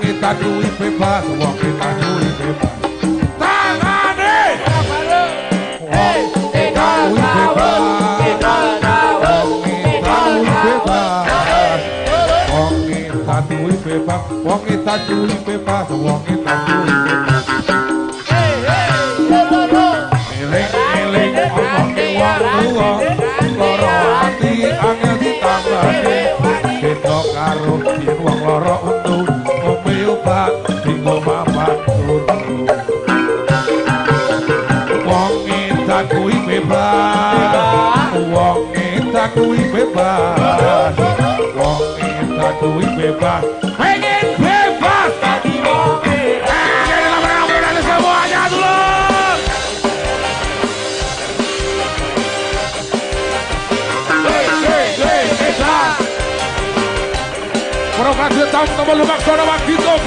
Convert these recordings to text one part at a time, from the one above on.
kita duwe bebas, wong kita duwe bebas. Tangane wong kita duwe bebas, kita duwe bebas. Wong kita duwe bebas, wong kita duwe bebas, wong kita duwe bebas. Eling-eling omong wong tuwa, lara ati angel ditambane. Beda karo yen wong lara untu, ngombe obat dinggo mapan turu. Wong kita kuwi bebas, wong kita kuwi bebas, wong kita kuwi bebas. Pengen bebas tadi wong kita. Jadi semuanya dulu. Provokasi tamu nomor lumak suara Bang Gito.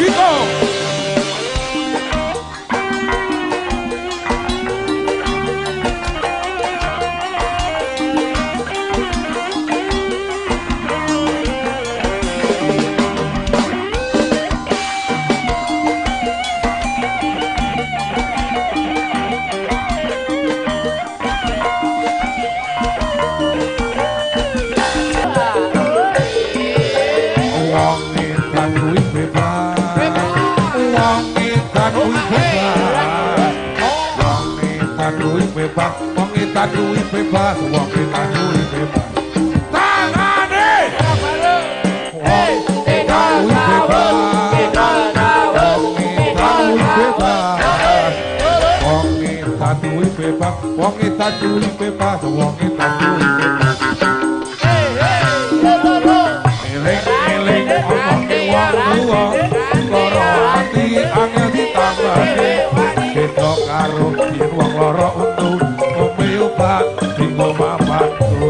Wong kita duwe bebas, wong kita duwe bebas. Tangane wong kita duwe bebas, wong kita duwe bebas, wong kita duwe bebas, wong kita duwe bebas. Eling-eling omong wong tuwa, lara ati angel ditambane. Beda karo yen wong lara untu, ngombe obat dinggo mapan turu.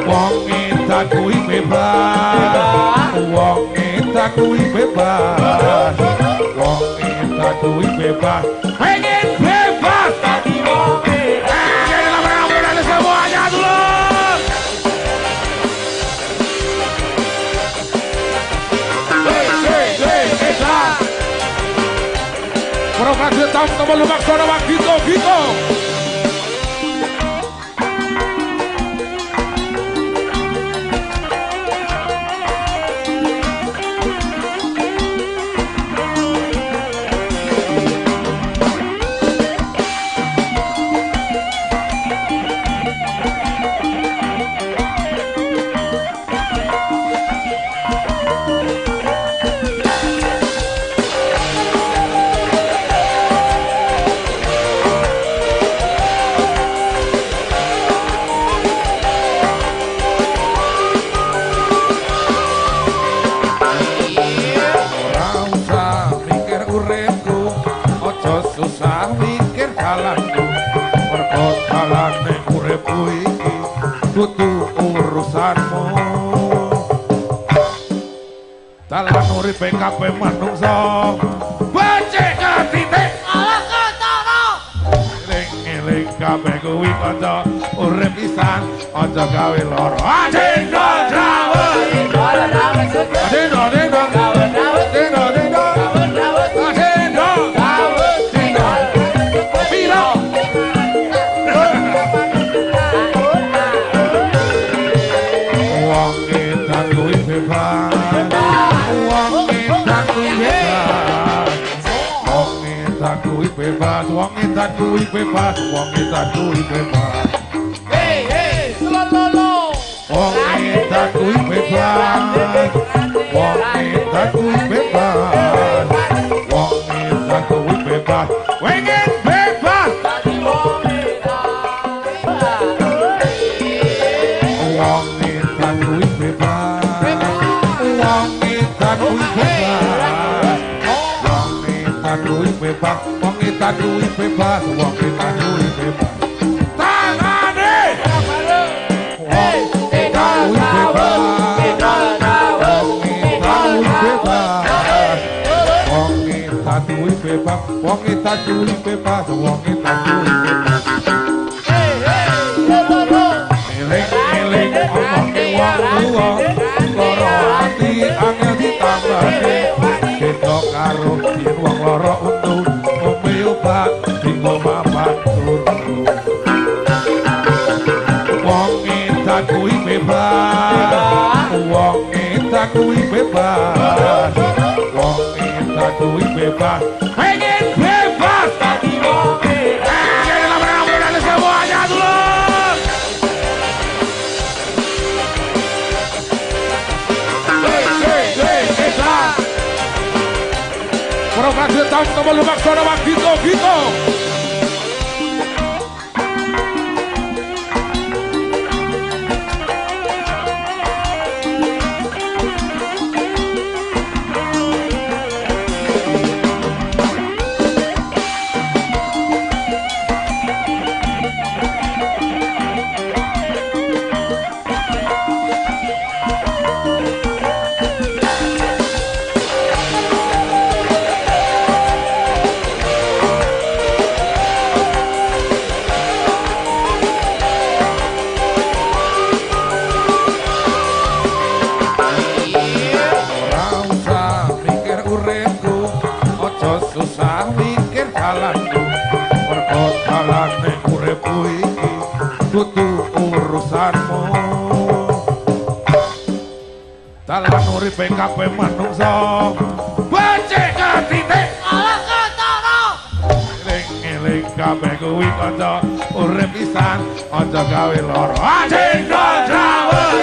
Wong kita kuwi bebas, wong kita kuwi bebas, wong kita kuwi bebas. Pengen bebas tadi wong kita. Jadi lama-lama semuanya dulu. Provokasi tamu nomor lumak suara Bang Gito. Susah mikir dalanku, mergo dalane uripku iki kudu urusanmu. Dalan uripe kabeh manungsa becik ketitik ala kacana. Eling-eling kabeh kuwi kanca urip pisan, aja gawe lara. Adendo dawuh, adendo bebas, wong kita duwe bebas, wong kita duwe bebas. Hey, lolo. Wong kita duwe bebas, wong kita duwe bebas, wong kita duwe bebas. Pengen bebas tadi wong kita. Wong kita duwe bebas, wong kita duwe bebas, wong kita duwe bebas. Kita duwe bebas, wong kita duwe bebas. Tangane wong kita duwe bebas, wong kita duwe bebas, wong kita duwe bebas, wong kita duwe bebas, wong kita duwe bebas. Eling-eling omong wong tuwa, lara ati angel karo yen wong lara untu ombe obat dinggo mapan turu wong edan kuwi bebas wong edan kuwi bebas wong edan kuwi bebas pengen bebas tadi wong edan jadi laporan semuanya dulu Program tahun nomor lumak suara Bang Gito susah mikir dalanku mergo dalane uripku iki kudu urusanmu dalan uripe kabeh manungsa becik katine ala ketara eling kabeh kuwi kanca urip pisan aja gawe lara ajenda dawuh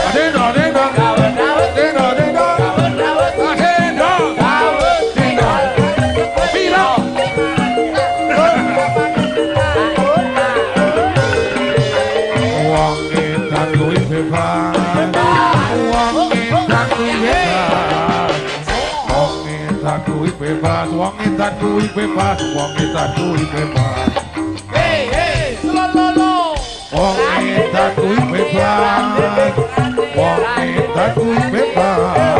ajenda bebas, wong edan kuwi bebas, wong edan kuwi bebas. Hey hey, lolo. Wong edan kuwi bebas, wong edan kuwi bebas.